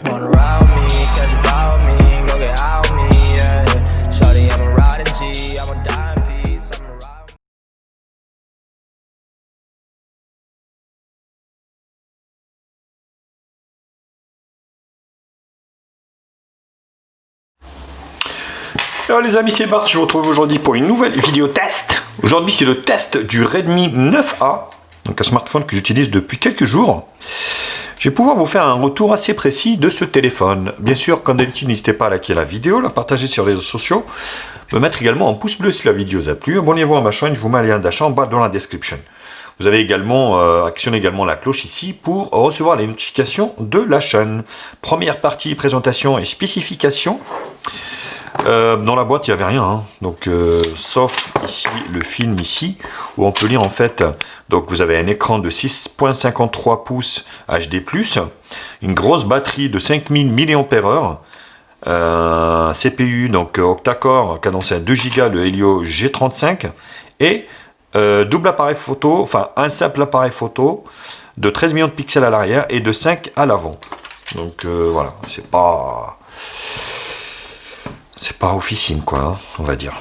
Wanna ride me, catch a vibe me, go get out me, yeah. Shawty, I'm a riding G, I'm a dime piece, I'm a ride. Alors les amis, c'est parti, je vous retrouve aujourd'hui pour une nouvelle vidéo test. Aujourd'hui c'est le test du Redmi 9A, donc un smartphone que j'utilise depuis quelques jours. Je vais pouvoir vous faire un retour assez précis de ce téléphone. Bien sûr, comme d'habitude, n'hésitez pas à liker la vidéo, la partager sur les réseaux sociaux, me mettre également un pouce bleu si la vidéo vous a plu. Abonnez-vous à ma chaîne, je vous mets un lien d'achat en bas dans la description. Vous avez également actionné également la cloche ici pour recevoir les notifications de la chaîne. Première partie, présentation et spécifications. Dans la boîte il n'y avait rien, hein. Donc sauf ici le film ici où on peut lire en fait. Donc vous avez un écran de 6.53 pouces HD+, une grosse batterie de 5000 mAh, CPU donc octa-core cadencé à 2 Go, le Helio G35 et double appareil photo, enfin un simple appareil photo de 13 millions de pixels à l'arrière et de 5 à l'avant. Donc voilà, c'est pas officine quoi, hein, on va dire.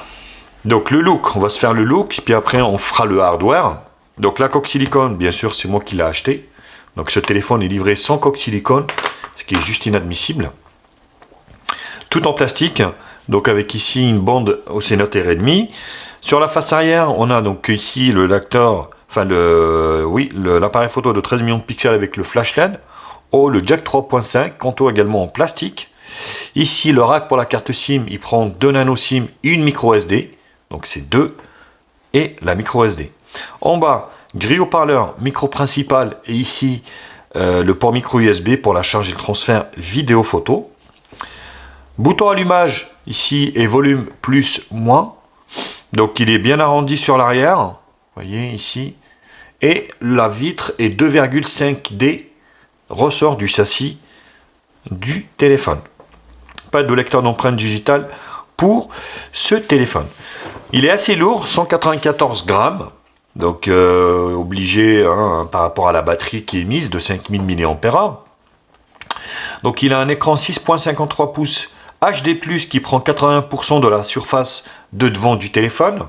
Donc le look, on va se faire le look, puis après on fera le hardware. Donc la coque silicone, bien sûr, c'est moi qui l'ai acheté. Donc ce téléphone est livré sans coque silicone, ce qui est juste inadmissible. Tout en plastique, donc avec ici une bande c'est noté Redmi. Sur la face arrière, on a donc ici le lecteur, enfin l'appareil photo de 13 millions de pixels avec le flash LED. Oh, le jack 3.5, contour également en plastique. Ici, le rack pour la carte SIM, il prend 2 nano SIM, une micro SD. Donc c'est 2 et la micro SD. En bas, grille haut-parleur, micro principal et ici le port micro USB pour la charge et le transfert vidéo-photo. Bouton allumage ici et volume plus moins. Donc il est bien arrondi sur l'arrière. Vous voyez ici. Et la vitre est 2,5D ressort du châssis du téléphone. Pas de lecteur d'empreinte digitale pour ce téléphone. Il est assez lourd, 194 grammes, donc obligé hein, par rapport à la batterie qui est mise de 5000 mAh. Donc il a un écran 6.53 pouces HD+, qui prend 81% de la surface de devant du téléphone.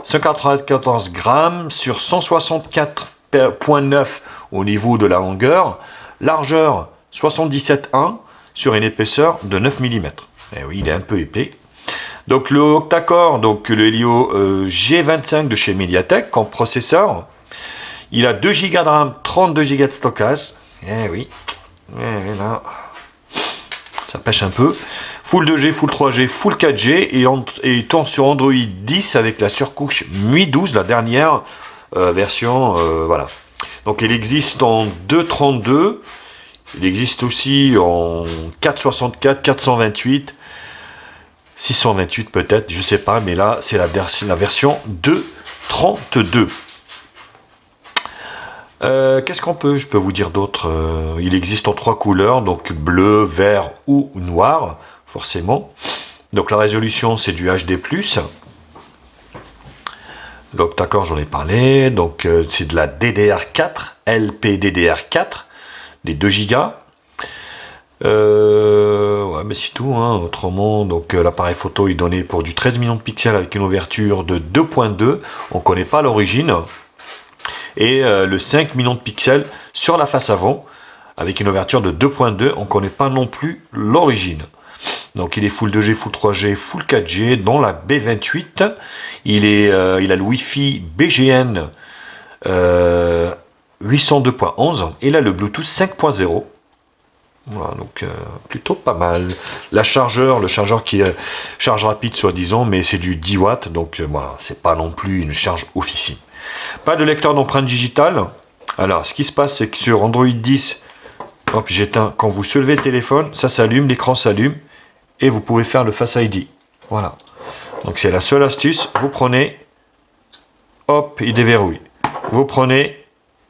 194 grammes sur 164,9 au niveau de la longueur. Largeur 77,1 sur une épaisseur de 9 mm. Et oui, il est un peu épais. Donc le octa-core, donc le Helio G25 de chez Mediatek en processeur. Il a 2 Go de RAM, 32 Go de stockage. Eh oui, là, ça pêche un peu. Full 2G, Full 3G, Full 4G et il tourne sur Android 10 avec la surcouche MUI 12, la dernière version. Voilà. Donc il existe en 2.32. Il existe aussi en 464, 428, 628 peut-être, je sais pas, mais là c'est la version 2.32. Qu'est-ce je peux vous dire d'autre? Il existe en 3 couleurs, donc bleu, vert ou noir, forcément. Donc la résolution c'est du HD+. L'octa-core j'en ai parlé, donc c'est de la DDR4, LPDDR4. Les 2 Go. Ouais, mais c'est tout, hein. Autrement, donc l'appareil photo est donné pour du 13 millions de pixels avec une ouverture de 2.2. On ne connaît pas l'origine. Et le 5 millions de pixels sur la face avant avec une ouverture de 2.2. On ne connaît pas non plus l'origine. Donc il est Full 2G, Full 3G, Full 4G dans la B28. Il a le Wi-Fi BGN 802.11 et là le Bluetooth 5.0. Voilà, donc plutôt pas mal. Le chargeur qui est charge rapide soi-disant, mais c'est du 10 watts, donc voilà, c'est pas non plus une charge officine. Pas de lecteur d'empreinte digitale. Alors, ce qui se passe, c'est que sur Android 10, hop, j'éteins. Quand vous soulevez le téléphone, ça s'allume, l'écran s'allume, et vous pouvez faire le Face ID. Voilà. Donc c'est la seule astuce. Vous prenez, hop, il déverrouille. Vous prenez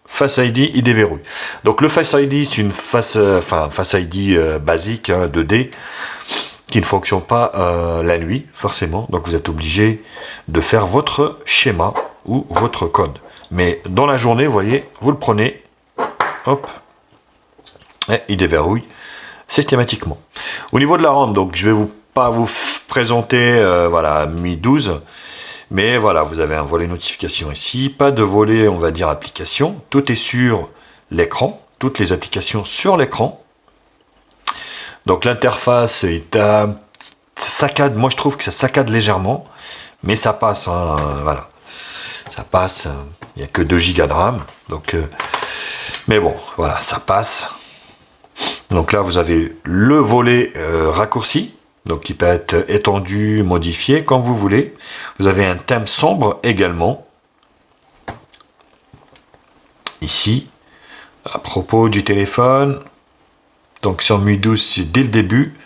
Face ID, il déverrouille. Donc le Face ID, c'est une Face ID basique, hein, 2D, qui ne fonctionne pas la nuit, forcément. Donc vous êtes obligé de faire votre schéma ou votre code. Mais dans la journée, vous voyez, vous le prenez, hop, et il déverrouille systématiquement. Au niveau de la RAM, donc je vais pas vous présenter voilà, MIUI 12, mais voilà, vous avez un volet notification ici, pas de volet, on va dire, application. Tout est sur l'écran, toutes les applications sur l'écran. Donc l'interface est saccade, moi je trouve que ça saccade légèrement, mais ça passe, hein, voilà, ça passe. Il n'y a que 2 Go de RAM, donc mais bon, voilà, ça passe. Donc là, vous avez le volet raccourci, donc qui peut être étendu, modifié, comme vous voulez. Vous avez un thème sombre également. Ici, à propos du téléphone, donc sur MIUI 12, c'est dès le début.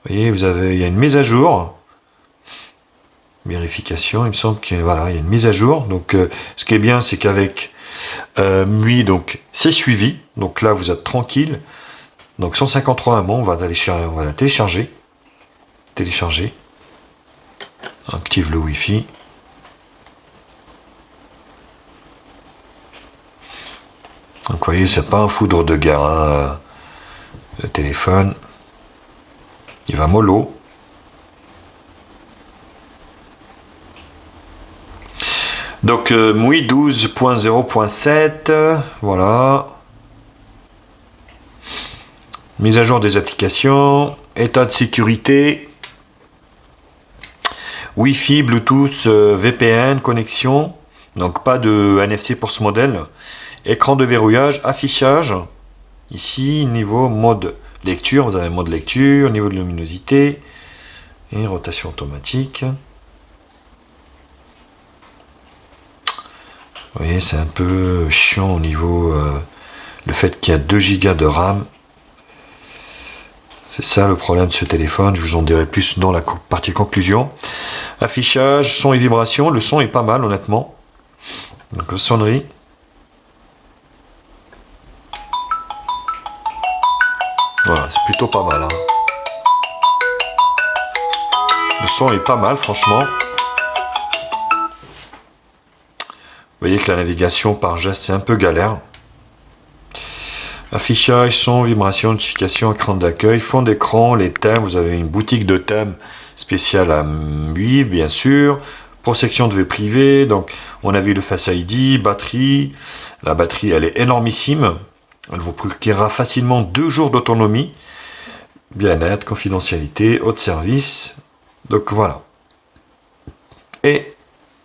Vous voyez, il y a une mise à jour. Vérification, il me semble qu'il voilà, il y a une mise à jour. Donc, ce qui est bien, c'est qu'avec MIUI, donc c'est suivi. Donc là, vous êtes tranquille. Donc 153 MB, on va la télécharger. Télécharger. Active le Wi-Fi. Donc vous voyez, c'est pas un foudre de guerre, hein, le téléphone. Il va mollo. Donc MIUI 12.0.7, voilà. Mise à jour des applications, état de sécurité, Wi-Fi, Bluetooth, VPN, connexion, donc pas de NFC pour ce modèle, écran de verrouillage, affichage, ici niveau mode lecture, vous avez mode lecture, niveau de luminosité, et rotation automatique. Vous voyez, c'est un peu chiant au niveau le fait qu'il y a 2 Go de RAM. C'est ça le problème de ce téléphone, je vous en dirai plus dans la partie conclusion. Affichage, son et vibration, le son est pas mal honnêtement. Donc la sonnerie. Voilà, c'est plutôt pas mal. Hein. Le son est pas mal franchement. Vous voyez que la navigation par geste c'est un peu galère. Affichage, son, vibration, notification, écran d'accueil, fond d'écran, les thèmes, vous avez une boutique de thèmes spéciale à MIUI, bien sûr, protection de vie privée, donc on a vu le Face ID, batterie, la batterie elle est énormissime, elle vous procurera facilement 2 jours d'autonomie, bien-être, confidentialité, haute service, donc voilà. Et,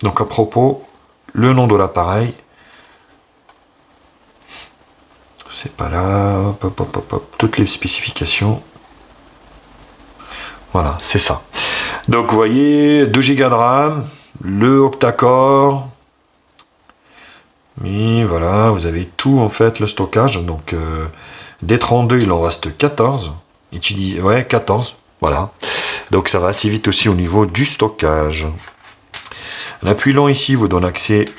donc à propos, le nom de l'appareil, c'est pas là, hop, hop, hop, hop, hop, toutes les spécifications. Voilà, c'est ça. Donc vous voyez, 2 Go de RAM, le octa-core. Mais voilà, vous avez tout en fait, le stockage. Donc des 32, il en reste 14. Ouais, 14. Voilà. Donc ça va assez vite aussi au niveau du stockage. Un appui lent ici vous donne accès.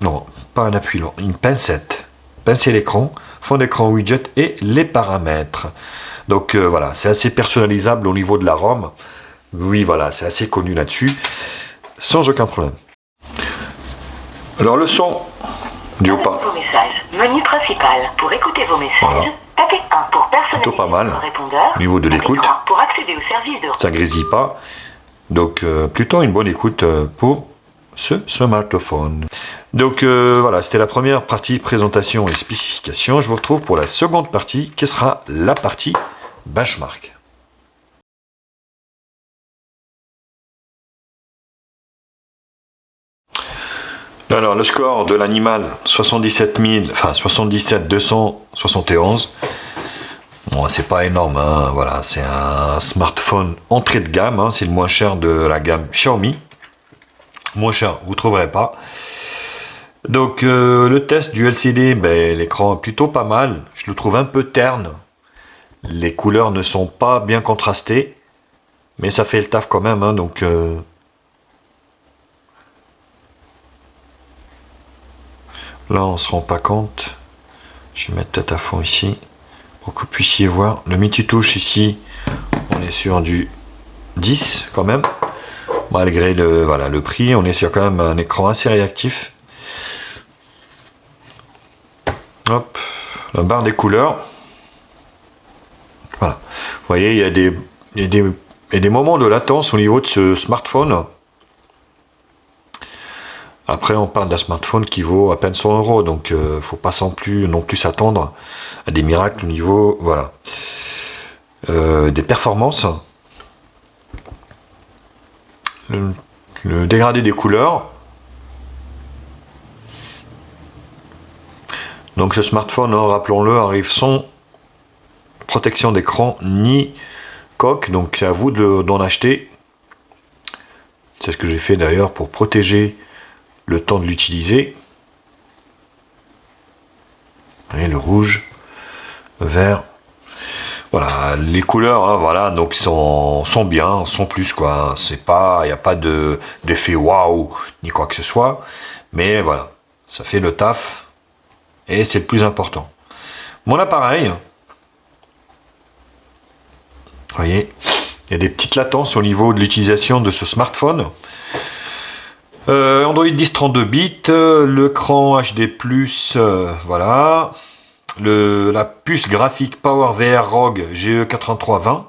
Non, pas un appui lent, une pincette. Pincer l'écran, fond d'écran widget et les paramètres. Donc voilà, c'est assez personnalisable au niveau de la ROM. Oui, voilà, c'est assez connu là-dessus, sans aucun problème. Alors le son du haut-parleur. Menu principal. Pour écouter vos messages, voilà. Tapez 1 pour personnaliser plutôt pas mal. Répondeur. Au niveau de l'écoute, pour accéder au service de... ça grésille pas. Donc plutôt une bonne écoute pour ce smartphone. Donc voilà, c'était la première partie présentation et spécification. Je vous retrouve pour la seconde partie qui sera la partie benchmark. Alors le score de l'animal 77 271. Bon, c'est pas énorme, hein. Voilà, c'est un smartphone entrée de gamme, hein. C'est le moins cher de la gamme Xiaomi. Moins cher, vous trouverez pas. Donc le test du LCD, ben, l'écran est plutôt pas mal. Je le trouve un peu terne. Les couleurs ne sont pas bien contrastées, mais ça fait le taf quand même, hein. Donc là on se rend pas compte. Je vais mettre peut-être à fond ici pour que vous puissiez voir. Le multitouche ici, on est sur du 10 quand même. Malgré le prix, on est sur quand même un écran assez réactif. Hop, la barre des couleurs. Voilà. Vous voyez, il y a des moments de latence au niveau de ce smartphone. Après, on parle d'un smartphone qui vaut à peine 100 €, donc faut pas non plus s'attendre à des miracles au niveau, voilà, des performances. Le dégradé des couleurs. Donc ce smartphone, hein, rappelons-le, arrive sans protection d'écran ni coque, donc c'est à vous d'en acheter. C'est ce que j'ai fait d'ailleurs pour protéger le temps de l'utiliser. Le rouge, le vert. Voilà, les couleurs, hein, voilà, donc sont bien, sont plus quoi. C'est pas, il n'y a pas d'effet waouh ni quoi que ce soit, mais voilà, ça fait le taf et c'est le plus important. Mon appareil, vous voyez, il y a des petites latences au niveau de l'utilisation de ce smartphone. Android 10 32 bits, l'écran HD+, voilà. La puce graphique PowerVR ROG GE8320.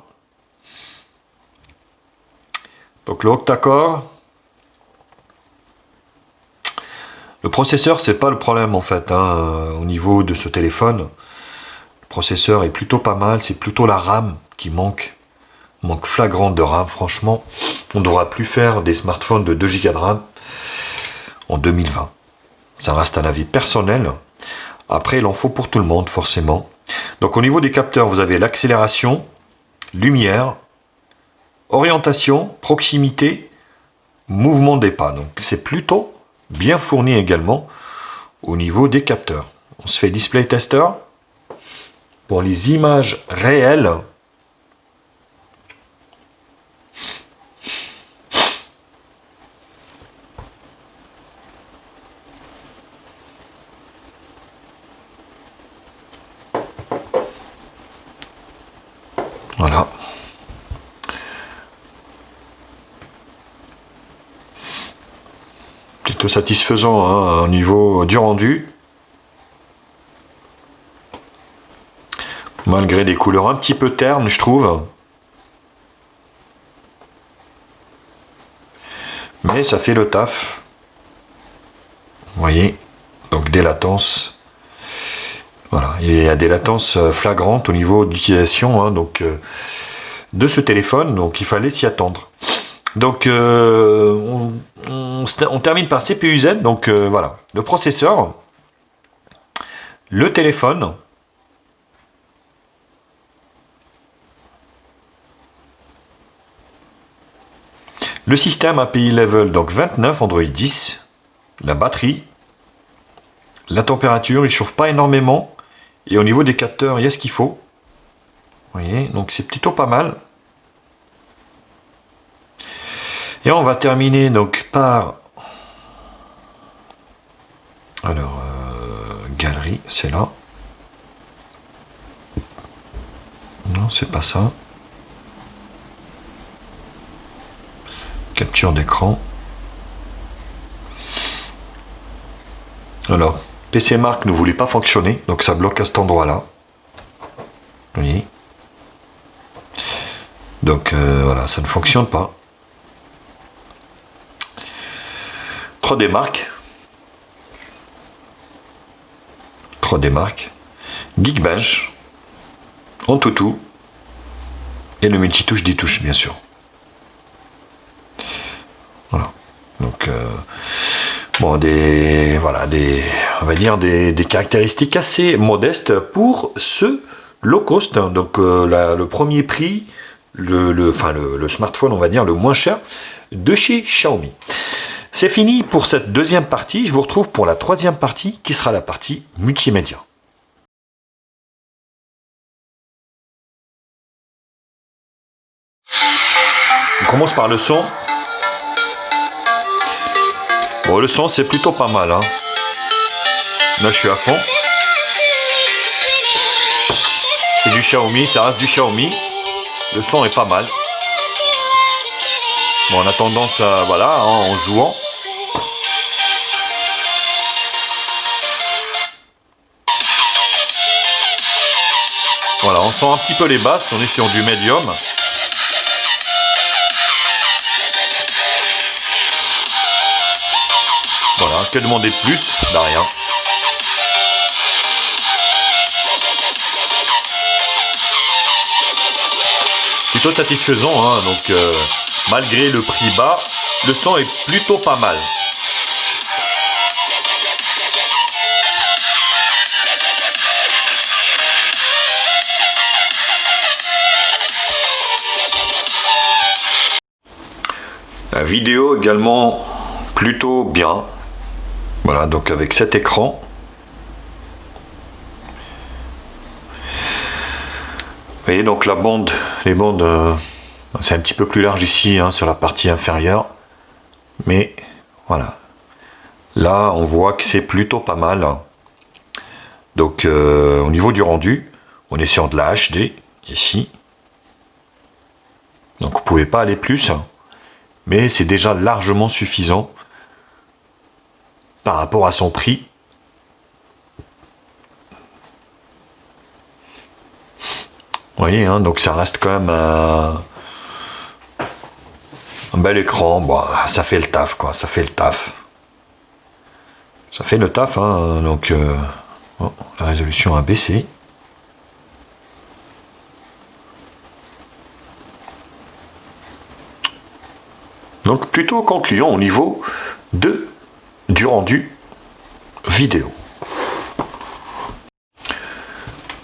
Donc le octa-core. Le processeur, c'est pas le problème en fait, hein, au niveau de ce téléphone. Le processeur est plutôt pas mal, c'est plutôt la RAM qui manque. Manque flagrant de RAM, franchement. On ne devra plus faire des smartphones de 2 Go de RAM en 2020. Ça reste un avis personnel. Après, il en faut pour tout le monde, forcément. Donc, au niveau des capteurs, vous avez l'accélération, lumière, orientation, proximité, mouvement des pas. Donc, c'est plutôt bien fourni également au niveau des capteurs. On se fait display tester pour les images réelles. Voilà. Plutôt satisfaisant hein, au niveau du rendu. Malgré des couleurs un petit peu ternes, je trouve. Mais ça fait le taf. Vous voyez. Donc des latences. Voilà, il y a des latences flagrantes au niveau de l'utilisation hein, de ce téléphone, donc il fallait s'y attendre. Donc on termine par CPU-Z, donc voilà, le processeur, le téléphone, le système API level, donc 29, Android 10, la batterie, la température, il chauffe pas énormément. Et au niveau des capteurs, il y a ce qu'il faut. Vous voyez, donc c'est plutôt pas mal. Et on va terminer donc par... Alors, galerie, c'est là. Non, c'est pas ça. Capture d'écran. Alors, PC Mark ne voulait pas fonctionner, donc ça bloque à cet endroit-là. Vous voyez. Donc voilà, ça ne fonctionne pas. 3D Mark. 3D Mark. Geekbench. Antutu. Et le multitouche 10 touches, bien sûr. Voilà. Donc... bon, on va dire des caractéristiques assez modestes pour ce low cost. Donc le premier prix, le smartphone, on va dire, le moins cher de chez Xiaomi. C'est fini pour cette deuxième partie. Je vous retrouve pour la troisième partie qui sera la partie multimédia. On commence par le son. Bon, le son, c'est plutôt pas mal. Hein. Là, je suis à fond. C'est du Xiaomi, ça reste du Xiaomi. Le son est pas mal. Bon, on a tendance à... Voilà, hein, en jouant. sent un petit peu les basses, on est sur du médium. Voilà, que demander de plus? Bah rien. Plutôt satisfaisant, hein, donc malgré le prix bas, le son est plutôt pas mal. La vidéo également plutôt bien. Voilà, donc avec cet écran. Vous voyez donc la bande, les bandes, c'est un petit peu plus large ici, hein, sur la partie inférieure. Mais voilà. Là, on voit que c'est plutôt pas mal. Donc au niveau du rendu, on est sur de la HD ici. Donc vous pouvez pas aller plus. Mais c'est déjà largement suffisant par rapport à son prix. Vous voyez, hein, donc ça reste quand même un bel écran. Bon, ça fait le taf, quoi. Ça fait le taf. Ça fait le taf, hein. Donc, bon, la résolution a baissé. Donc, plutôt concluant au niveau du rendu vidéo.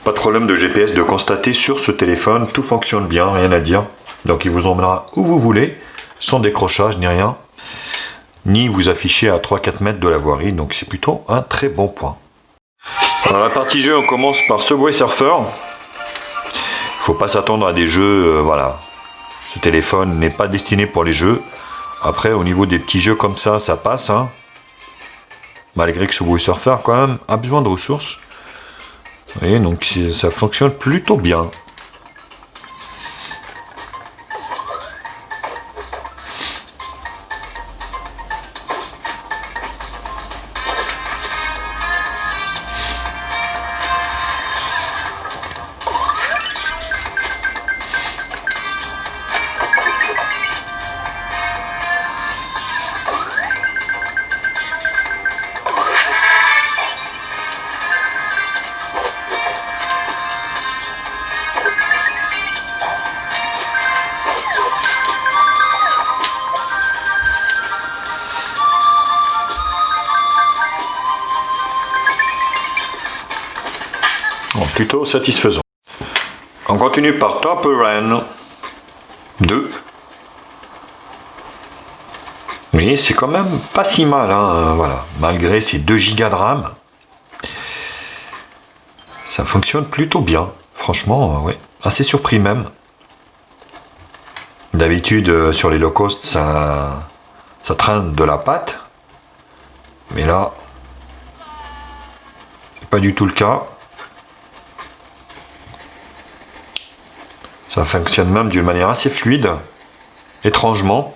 Pas de problème de GPS de constater sur ce téléphone, tout fonctionne bien, rien à dire. Donc il vous emmènera où vous voulez, sans décrochage ni rien, ni vous afficher à 3-4 mètres de la voirie, donc c'est plutôt un très bon point. Alors la partie jeu, on commence par Subway Surfer. Il ne faut pas s'attendre à des jeux, voilà. Ce téléphone n'est pas destiné pour les jeux. Après, au niveau des petits jeux comme ça, ça passe, hein. Malgré que Subway Surfer, quand même, a besoin de ressources. Vous voyez, donc ça fonctionne plutôt bien. Plutôt satisfaisant. On continue par Temple Run 2. Mais c'est quand même pas si mal, hein, voilà. Malgré ces 2 Go de RAM, ça fonctionne plutôt bien. Franchement, ouais, assez surpris même. D'habitude, sur les low cost, ça traîne de la patte. Mais là, c'est pas du tout le cas. Ça fonctionne même d'une manière assez fluide, étrangement.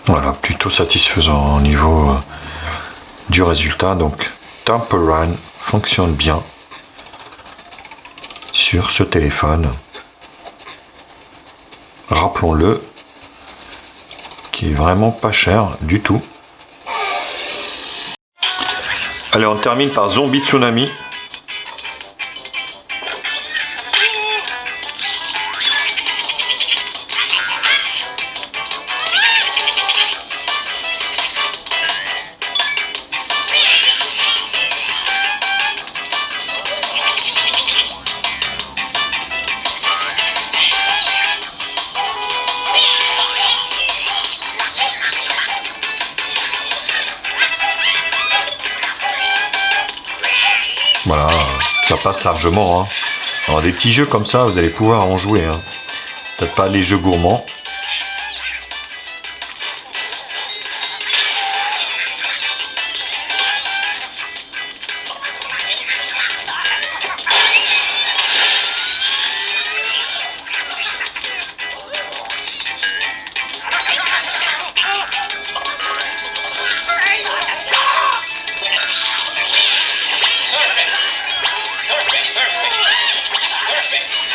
Voilà, plutôt satisfaisant au niveau du résultat. Donc, Temple Run fonctionne bien sur ce téléphone. Rappelons-le, qui est vraiment pas cher du tout. Allez, on termine par Zombie Tsunami. Voilà, ça passe largement. Hein. Alors des petits jeux comme ça, vous allez pouvoir en jouer. Hein. Peut-être pas les jeux gourmands.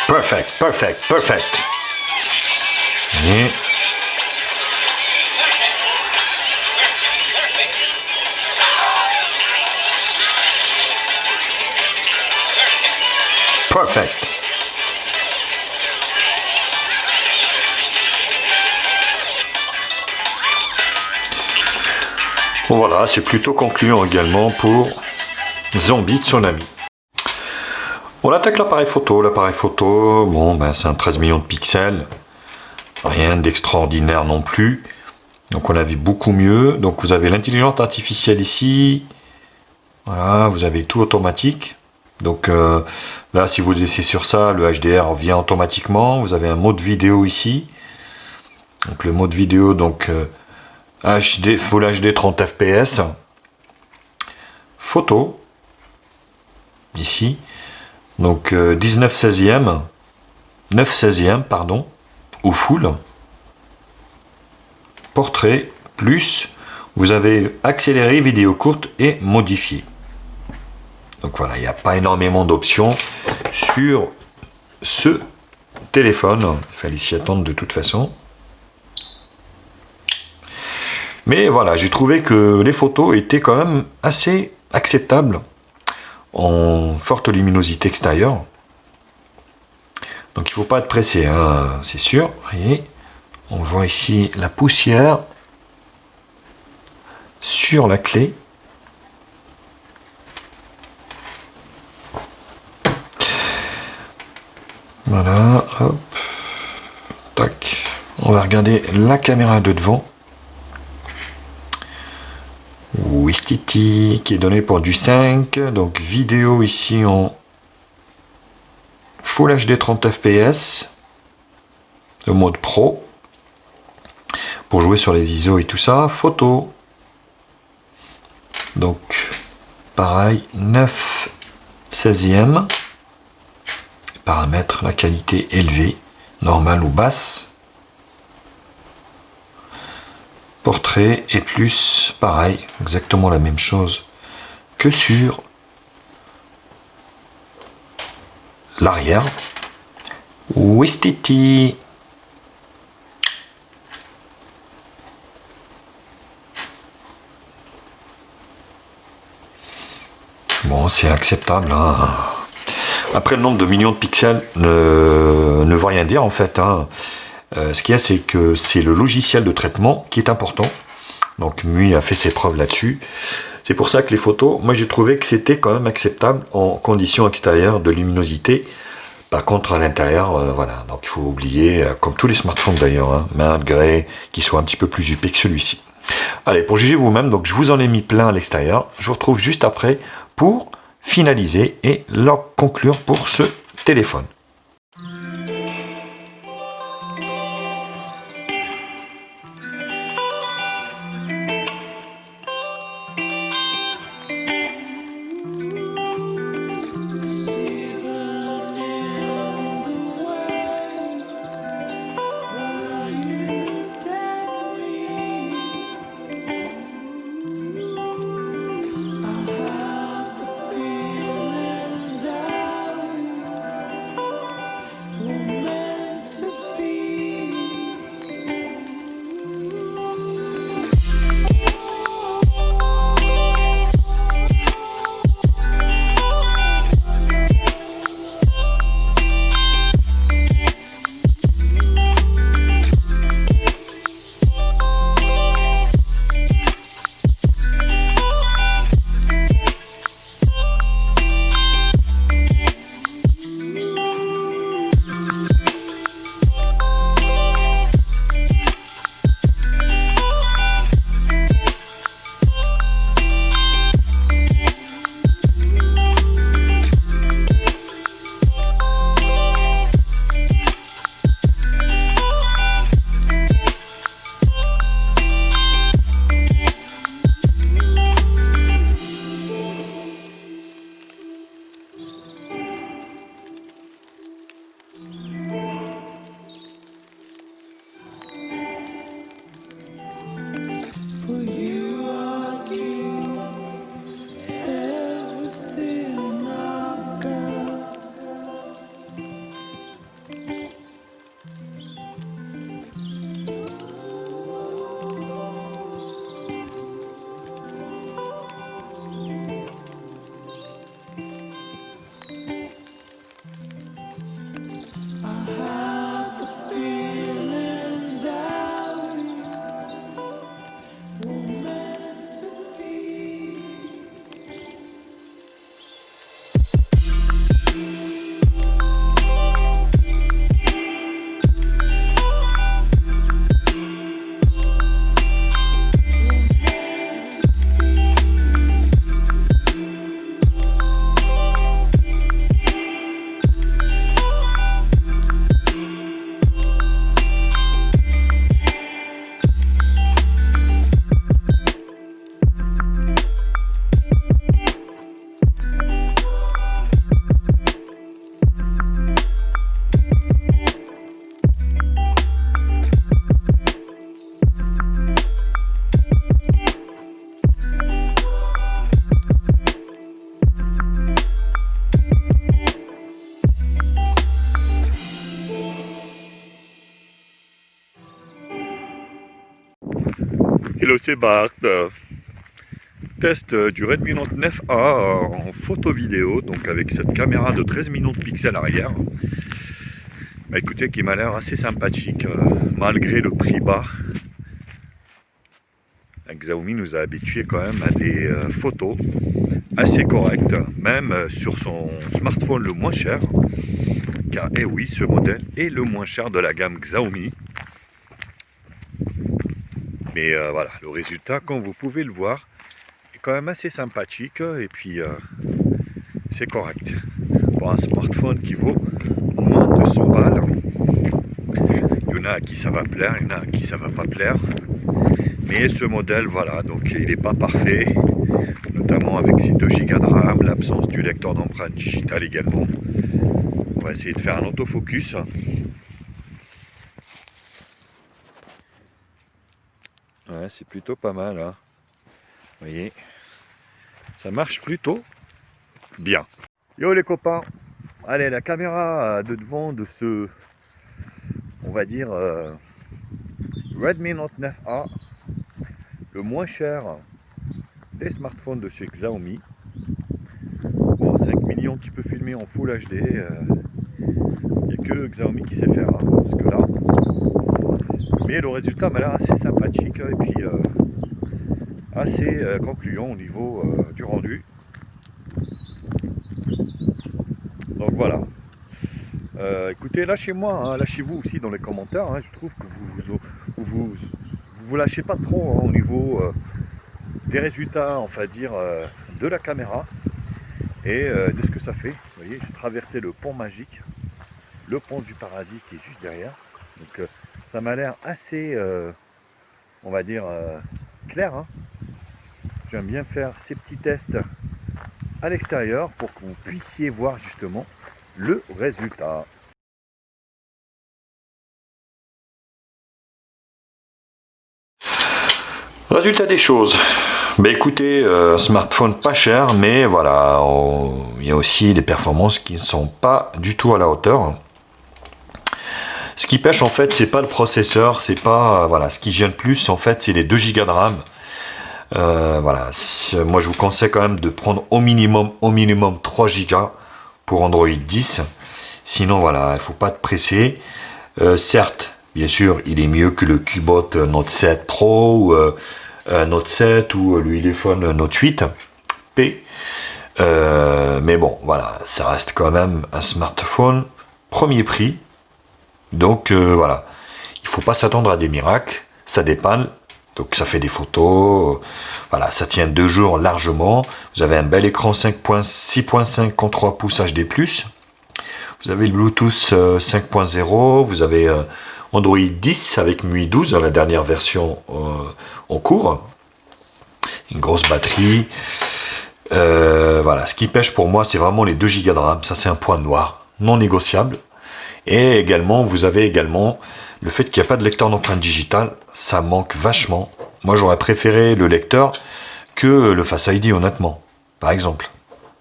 Perfect, perfect, perfect. Et... perfect. Voilà, c'est plutôt concluant également pour Zombie Tsunami. On attaque l'appareil photo. L'appareil photo, bon, ben, c'est un 13 millions de pixels. Rien d'extraordinaire non plus. Donc on a vu beaucoup mieux. Donc vous avez l'intelligence artificielle ici. Voilà, vous avez tout automatique. Donc là, si vous laissez sur ça, le HDR vient automatiquement. Vous avez un mode vidéo ici. Donc le mode vidéo, donc HD, Full HD 30 fps. Photo. Ici. Donc 19 16e, 9 16e, pardon, ou full. Portrait, plus, vous avez accéléré, vidéo courte et modifié. Donc voilà, il n'y a pas énormément d'options sur ce téléphone. Il fallait s'y attendre de toute façon. Mais voilà, j'ai trouvé que les photos étaient quand même assez acceptables. En forte luminosité extérieure. Donc il ne faut pas être pressé, hein, c'est sûr. Voyez, on voit ici la poussière sur la clé. Voilà, hop, tac. On va regarder la caméra de devant. Wistiti qui est donné pour du 5, donc vidéo ici en Full HD 30 fps, le mode pro, pour jouer sur les ISO et tout ça, photo, donc pareil, 9 16e, paramètres, la qualité élevée, normale ou basse, portrait et plus, pareil, exactement la même chose que sur l'arrière. Wistiti. Bon, c'est acceptable. Hein. Après, le nombre de millions de pixels ne veut rien dire en fait. Hein. Ce qu'il y a, c'est que c'est le logiciel de traitement qui est important. Donc MUI a fait ses preuves là-dessus. C'est pour ça que les photos, moi j'ai trouvé que c'était quand même acceptable en conditions extérieures de luminosité. Par contre à l'intérieur, voilà, donc il faut oublier, comme tous les smartphones d'ailleurs, hein, malgré qu'ils soient un petit peu plus épais que celui-ci. Allez, pour juger vous-même, donc je vous en ai mis plein à l'extérieur. Je vous retrouve juste après pour finaliser et conclure pour ce téléphone. Hello, c'est Bart. Test du Redmi Note 9A en photo vidéo, donc avec cette caméra de 13 millions de pixels arrière. Bah, écoutez, qui m'a l'air assez sympathique, malgré le prix bas. Xiaomi nous a habitués quand même à des photos assez correctes, même sur son smartphone le moins cher. Car, eh oui, ce modèle est le moins cher de la gamme Xiaomi. Mais voilà, le résultat, comme vous pouvez le voir, est quand même assez sympathique. Et puis, c'est correct. Pour un smartphone qui vaut moins de 100 balles. Il y en a à qui ça va plaire, il y en a à qui ça va pas plaire. Mais ce modèle, voilà, donc il n'est pas parfait. Notamment avec ses 2 Go de RAM, l'absence du lecteur d'empreinte digitale également. On va essayer de faire un autofocus. Ouais, c'est plutôt pas mal, hein. Vous voyez, ça marche plutôt bien. Yo les copains, allez, la caméra de devant de ce, on va dire, Redmi Note 9A, le moins cher des smartphones de chez Xiaomi. Bon, 5 millions qui peut filmer en Full HD, il n'y a que Xiaomi qui sait faire, hein, parce que là. Mais le résultat m'a l'air assez sympathique et puis assez concluant au niveau du rendu. Donc voilà. Écoutez, lâchez-moi, hein, lâchez-vous aussi dans les commentaires. Hein, je trouve que vous lâchez pas trop, hein, au niveau des résultats, on va dire, de la caméra et de ce que ça fait. Vous voyez, j'ai traversé le pont magique, le pont du paradis qui est juste derrière. Donc ça m'a l'air assez, on va dire, clair. Hein. J'aime bien faire ces petits tests à l'extérieur pour que vous puissiez voir justement le résultat. Résultat des choses. Bah écoutez, smartphone pas cher, mais voilà, il y a aussi des performances qui ne sont pas du tout à la hauteur. Ce qui pêche en fait, c'est pas le processeur, c'est pas voilà, ce qui gêne plus en fait, c'est les 2 Go de RAM. Voilà, moi je vous conseille quand même de prendre au minimum 3 Go pour Android 10. Sinon voilà, il faut pas te presser. Certes, bien sûr, il est mieux que le Cubot Note 7 Pro ou Note 7 ou le téléphone Note 8 P. Mais bon, voilà, ça reste quand même un smartphone premier prix. Donc voilà, il ne faut pas s'attendre à des miracles, ça dépanne, donc ça fait des photos, voilà, ça tient 2 jours largement. Vous avez un bel écran 6.5 contre 3 pouces HD+, vous avez le Bluetooth 5.0, vous avez Android 10 avec MUI 12 dans la dernière version en cours, une grosse batterie. Voilà, ce qui pêche pour moi, c'est vraiment les 2 Go de RAM, ça c'est un point noir, non négociable. Et également, vous avez également le fait qu'il n'y a pas de lecteur d'empreinte digitale, ça manque vachement. Moi, j'aurais préféré le lecteur que le Face ID, honnêtement, par exemple.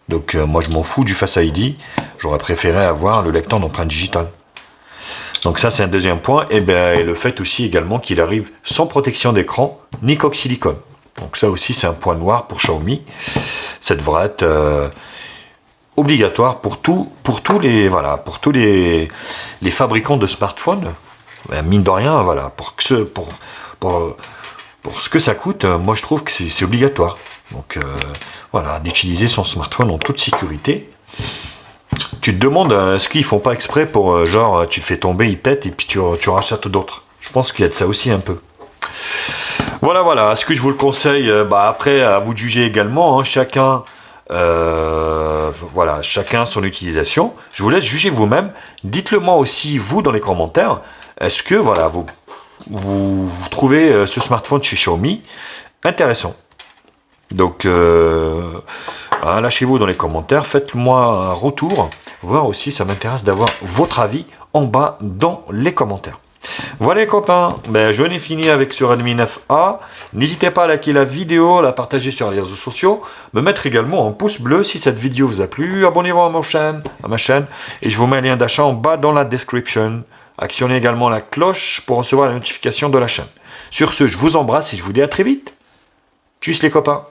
Donc, moi, je m'en fous du Face ID, j'aurais préféré avoir le lecteur d'empreinte digitale. Donc ça, c'est un deuxième point. Et le fait aussi également qu'il arrive sans protection d'écran, ni coque silicone. Donc ça aussi, c'est un point noir pour Xiaomi. Ça devrait être obligatoire pour tous les fabricants de smartphones. Mine de rien, voilà, pour ce que ça coûte, moi je trouve que c'est obligatoire. Donc voilà, d'utiliser son smartphone en toute sécurité. Tu te demandes, est-ce qu'ils font pas exprès pour genre tu le fais tomber, il pète et puis tu rachètes d'autres. Je pense qu'il y a de ça aussi un peu. Voilà, est-ce que je vous le conseille? Après, à vous de juger également, hein, chacun son utilisation. Je vous laisse juger vous-même. Dites-le moi aussi, vous, dans les commentaires. Est-ce que voilà, vous trouvez ce smartphone chez Xiaomi intéressant? Donc, lâchez-vous dans les commentaires. Faites-moi un retour. Voir aussi, ça m'intéresse d'avoir votre avis en bas dans les commentaires. Voilà les copains, je n'ai fini avec ce Redmi 9A. N'hésitez pas à liker la vidéo, à la partager sur les réseaux sociaux, me mettre également un pouce bleu si cette vidéo vous a plu. Abonnez-vous à ma chaîne et je vous mets un lien d'achat en bas dans la description. Actionnez également la cloche pour recevoir la notification de la chaîne. Sur ce, je vous embrasse et je vous dis à très vite. Tchuss les copains.